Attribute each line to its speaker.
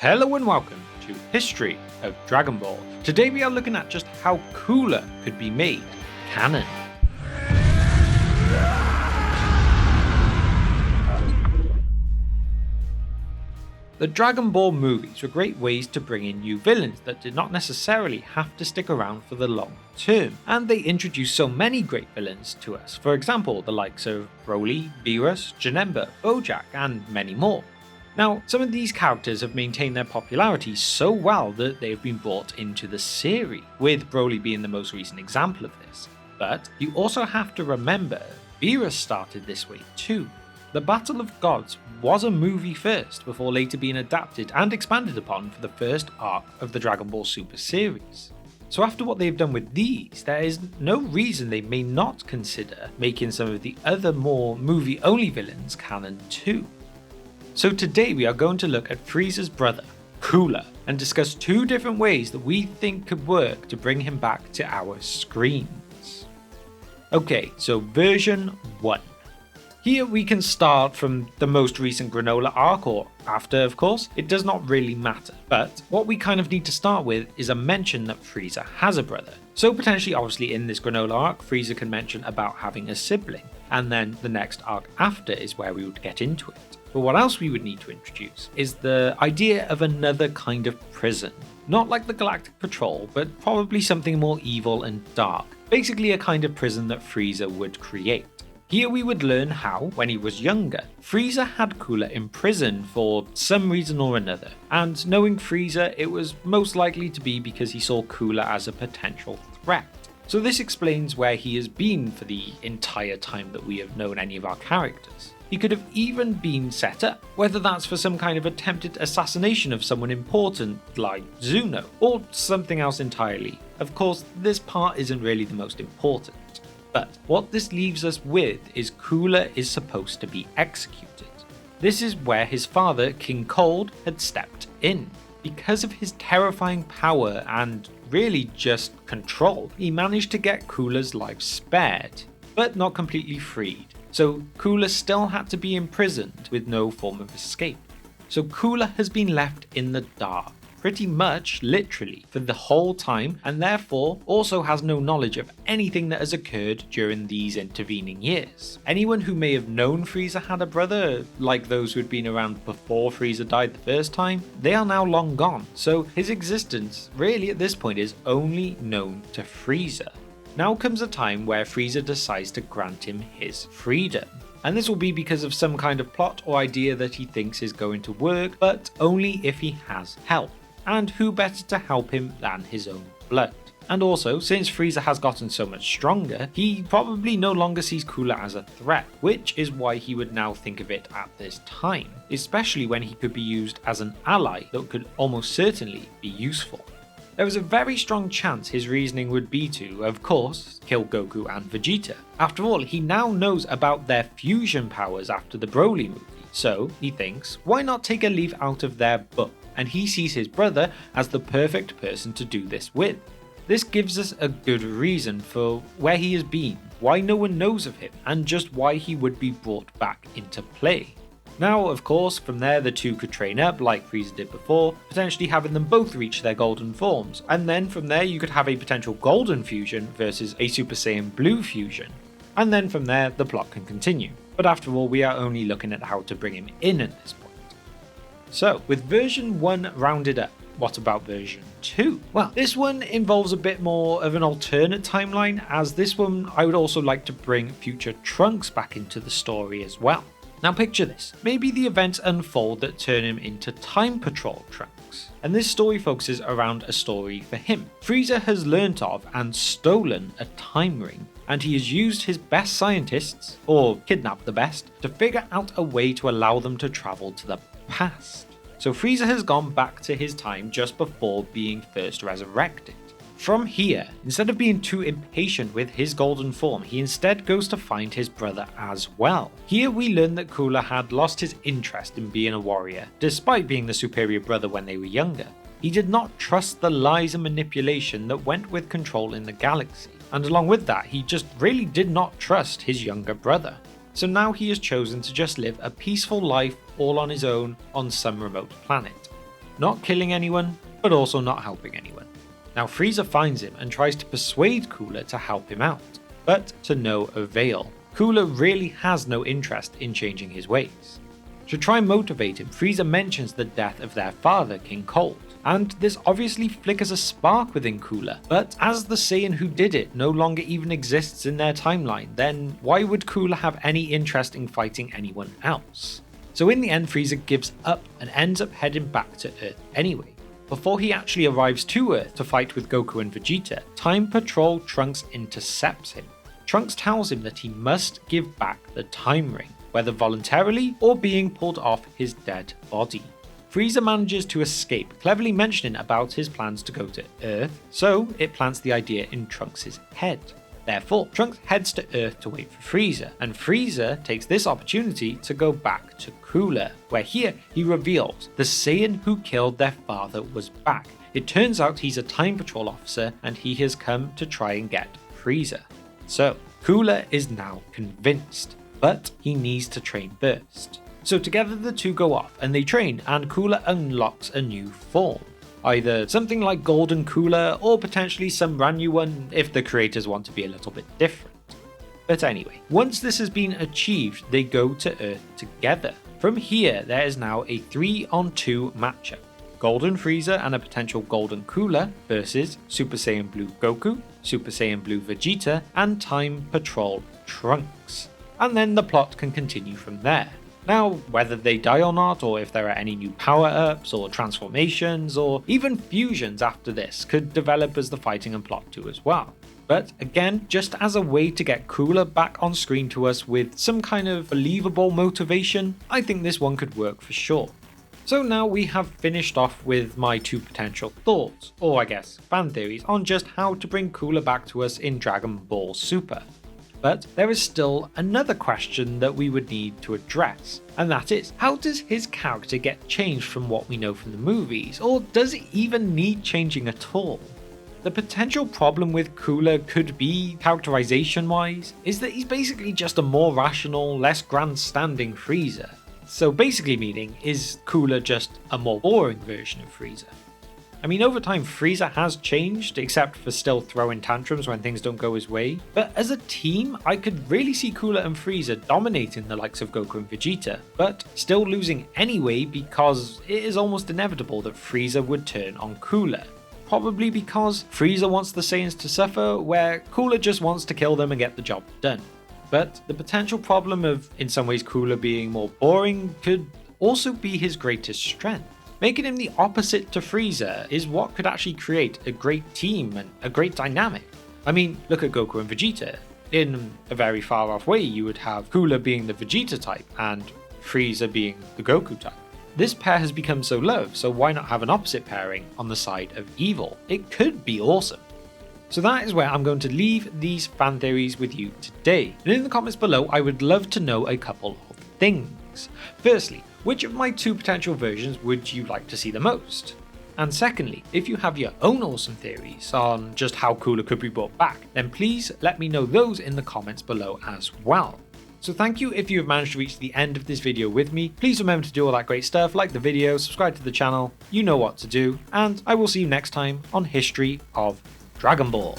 Speaker 1: Hello and welcome to History of Dragon Ball. Today we are looking at just how Cooler could be made canon. The Dragon Ball movies were great ways to bring in new villains that did not necessarily have to stick around for the long term, and they introduced so many great villains to us. For example, the likes of Broly, Beerus, Janemba, Bojack, and many more. Now, some of these characters have maintained their popularity so well that they've been brought into the series, with Broly being the most recent example of this. But you also have to remember, Beerus started this way too. The Battle of Gods was a movie first, before later being adapted and expanded upon for the first arc of the Dragon Ball Super series. So after what they've done with these, there is no reason they may not consider making some of the other more movie-only villains canon too. So today we are going to look at Frieza's brother, Cooler, and discuss two different ways that we think could work to bring him back to our screens. Okay, so version 1. Here we can start from the most recent Granola arc, or after of course, it does not really matter. But what we kind of need to start with is a mention that Frieza has a brother. So potentially obviously in this Granola arc, Frieza can mention about having a sibling, and then the next arc after is where we would get into it. But what else we would need to introduce is the idea of another kind of prison. Not like the Galactic Patrol, but probably something more evil and dark. Basically a kind of prison that Frieza would create. Here we would learn how, when he was younger, Frieza had Cooler imprisoned for some reason or another, and knowing Frieza, it was most likely to be because he saw Cooler as a potential threat. So this explains where he has been for the entire time that we have known any of our characters. He could have even been set up, whether that's for some kind of attempted assassination of someone important like Zuno, or something else entirely. Of course, this part isn't really the most important. But what this leaves us with is Cooler is supposed to be executed. This is where his father, King Cold, had stepped in. Because of his terrifying power and really just control, he managed to get Cooler's life spared, but not completely freed. So Cooler still had to be imprisoned with no form of escape. So Cooler has been left in the dark, pretty much literally, for the whole time, and therefore also has no knowledge of anything that has occurred during these intervening years. Anyone who may have known Frieza had a brother, like those who had been around before Frieza died the first time, they are now long gone, so his existence really at this point is only known to Frieza. Now comes a time where Frieza decides to grant him his freedom. And this will be because of some kind of plot or idea that he thinks is going to work, but only if he has help. And who better to help him than his own blood? And also, since Frieza has gotten so much stronger, he probably no longer sees Cooler as a threat, which is why he would now think of it at this time, especially when he could be used as an ally that could almost certainly be useful. There was a very strong chance his reasoning would be to, of course, kill Goku and Vegeta. After all, he now knows about their fusion powers after the Broly movie, so he thinks, why not take a leaf out of their book? And he sees his brother as the perfect person to do this with. This gives us a good reason for where he has been, why no one knows of him, and just why he would be brought back into play. Now, of course, from there the two could train up like Frieza did before, potentially having them both reach their golden forms, and then from there you could have a potential golden fusion versus a Super Saiyan Blue fusion. And then from there the plot can continue. But after all, we are only looking at how to bring him in at this point. So, with version 1 rounded up, what about version 2? Well, this one involves a bit more of an alternate timeline, as this one I would also like to bring future Trunks back into the story as well. Now picture this, maybe the events unfold that turn him into Time Patrol Trunks, and this story focuses around a story for him. Frieza has learnt of and stolen a time ring, and he has used his best scientists, or kidnapped the best, to figure out a way to allow them to travel to the past. So Frieza has gone back to his time just before being first resurrected. From here, instead of being too impatient with his golden form, he instead goes to find his brother as well. Here we learn that Cooler had lost his interest in being a warrior, despite being the superior brother when they were younger. He did not trust the lies and manipulation that went with controlling the galaxy, and along with that, he just really did not trust his younger brother. So now he has chosen to just live a peaceful life all on his own on some remote planet. not killing anyone, but also not helping anyone. Now Frieza finds him and tries to persuade Cooler to help him out, but to no avail. Cooler really has no interest in changing his ways. To try and motivate him, Frieza mentions the death of their father, King Cold, and this obviously flickers a spark within Cooler, but as the Saiyan who did it no longer even exists in their timeline, then why would Cooler have any interest in fighting anyone else? So in the end, Frieza gives up and ends up heading back to Earth anyway. Before he actually arrives to Earth to fight with Goku and Vegeta, Time Patrol Trunks intercepts him. Trunks tells him that he must give back the Time Ring, whether voluntarily or being pulled off his dead body. Frieza manages to escape, cleverly mentioning about his plans to go to Earth, so it plants the idea in Trunks' head. Therefore, Trunks heads to Earth to wait for Frieza, and Frieza takes this opportunity to go back to Cooler, where here he reveals the Saiyan who killed their father was back. It turns out he's a Time Patrol officer and he has come to try and get Frieza. So, Cooler is now convinced, but he needs to train first. So together the two go off and they train, and Cooler unlocks a new form. Either something like Golden Cooler or potentially some brand new one if the creators want to be a little bit different. But anyway, once this has been achieved, they go to Earth together. From here, there is now a 3-on-2 matchup. Golden Frieza and a potential Golden Cooler versus Super Saiyan Blue Goku, Super Saiyan Blue Vegeta, and Time Patrol Trunks. And then the plot can continue from there. Now, whether they die or not, or if there are any new power-ups, or transformations, or even fusions after this could develop as the fighting and plot do as well. But again, just as a way to get Cooler back on screen to us with some kind of believable motivation, I think this one could work for sure. So now we have finished off with my two potential thoughts, or I guess fan theories, on just how to bring Cooler back to us in Dragon Ball Super. But there is still another question that we would need to address, and that is, how does his character get changed from what we know from the movies, or does it even need changing at all? The potential problem with Cooler could be, characterization wise, is that he's basically just a more rational, less grandstanding Frieza. So basically meaning, is Cooler just a more boring version of Frieza? I mean, over time, Frieza has changed, except for still throwing tantrums when things don't go his way. But as a team, I could really see Cooler and Frieza dominating the likes of Goku and Vegeta, but still losing anyway because it is almost inevitable that Frieza would turn on Cooler. Probably because Frieza wants the Saiyans to suffer, where Cooler just wants to kill them and get the job done. But the potential problem of, in some ways, Cooler being more boring could also be his greatest strength. Making him the opposite to Frieza is what could actually create a great team and a great dynamic. I mean, look at Goku and Vegeta. In a very far off way, you would have Cooler being the Vegeta type and Frieza being the Goku type. This pair has become so loved, so why not have an opposite pairing on the side of evil? It could be awesome. So that is where I'm going to leave these fan theories with you today. And in the comments below, I would love to know a couple of things. Firstly, which of my two potential versions would you like to see the most? And secondly, if you have your own awesome theories on just how Cooler could be brought back, then please let me know those in the comments below as well. So thank you if you have managed to reach the end of this video with me. Please remember to do all that great stuff, like the video, subscribe to the channel, you know what to do, and I will see you next time on History of Dragon Ball.